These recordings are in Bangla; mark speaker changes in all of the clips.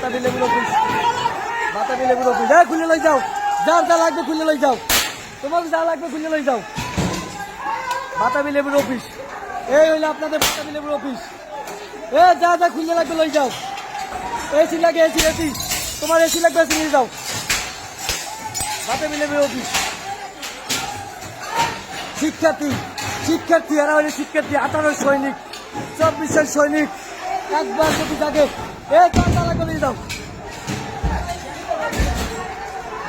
Speaker 1: বাতাবি লেবুর অফিস, বাতাবি লেবুর অফিস। হ্যাঁ, খুলে লই যাও, যার যা লাগবে খুলে লই যাও, তোমার যা লাগবে খুলে লই যাও। বাতাবি লেবুর অফিস, এই হইলো আপনাদের বাতাবি লেবুর অফিস। এ যা যা খুলে লাগবে লই যাও। এসি লাগে, এসি এসি, তোমার এসি লাগবে, এসি নিয়ে যাও। বাতাবি লেবুর অফিস। শিক্ষার্থী, শিক্ষার্থী, এরা হইলে শিক্ষার্থী, 18 সৈনিক, 24 সৈনিক, একবার যদি থাকে লাগবে নিয়ে যাও।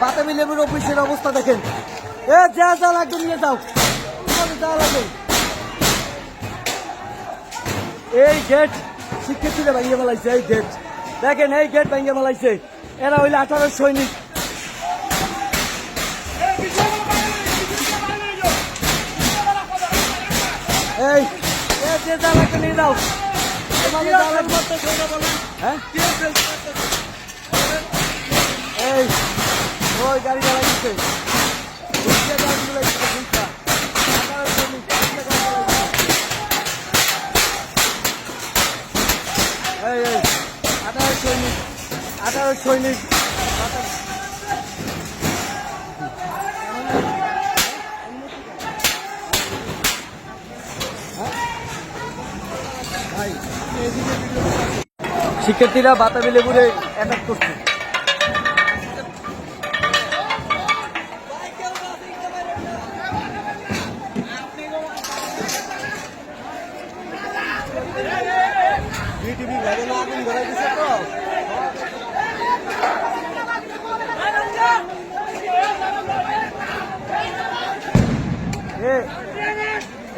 Speaker 1: বাতাবি লেবুর অফিসের অবস্থা দেখেন, যা যা লাগবে নিয়ে যাও, তোমাদের যা লাগবে। এই গেট শিক্ষার্থীরা ভেঙে ফেলাইছে, এই গেট দেখেন, এই গেট ভেঙে ফেলাইছে। এরা হইলে 18 সৈনিক। এই যে যা লাগবে নিয়ে যাও, তোমাদের যা লাগবে। হ্যাঁ, এই ওই গাড়ি চালাইছে, এই 18 সৈনিক, 18 সৈনিক। শিক্ষার্থীরা বাতাবি লেবুরে অ্যাটাক করছে।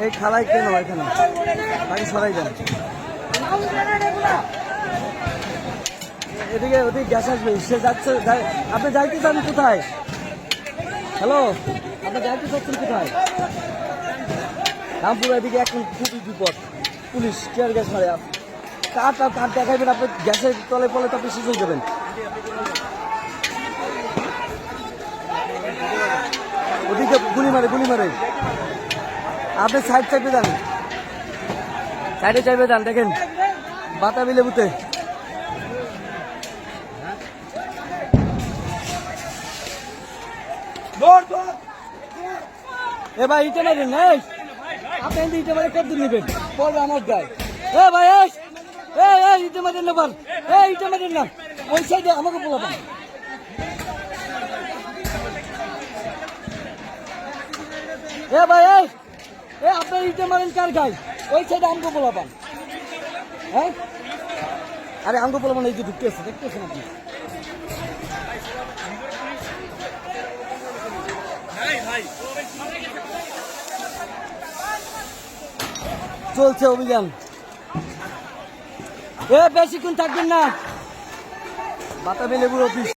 Speaker 1: এই খালাই কেন এখানে বাড়ি সরাই দেন, এদিকে ওদিকে গ্যাস আসবে, সে যাচ্ছে। আপনি যাইতে চান কোথায়? হ্যালো, আপনি যাইতে চাচ্ছেন কোথায়? রামপুর এদিকে এখন খুবই বিপদ, পুলিশ টিয়ার গ্যাস মারে। কাঠ দেখাইবেন, আপনি গ্যাসের তলে পলে তো আপনি শেষ হয়ে যাবেন। ওদিকে গুলি মারে, গুলি মারে। আপনি সাইড চাইবে যান, সাইডে চাইবে যান। দেখেন বাতাবি লেবুতে এবার ইটে মারেন না, আপনি ইটে মারে কত দূর নেবেন, পড়বে আমার গায়ে। ভাই ইটে মারেন না, ইটে মারেন না, ওই সাইডে আমাকে বলবেন। ভাই আপনি ইটে মারেন কার গায়ে, ওই সাইডে আমাকে বলবেন। হ্যাঁ, আরে আমাকে বলবেন, এই যে ঢুকতেছে, দেখতেছেন আপনি। চলছে অভিযান, বেশিক্ষণ থাকবেন না। বাতাবি লেবুর অফিস।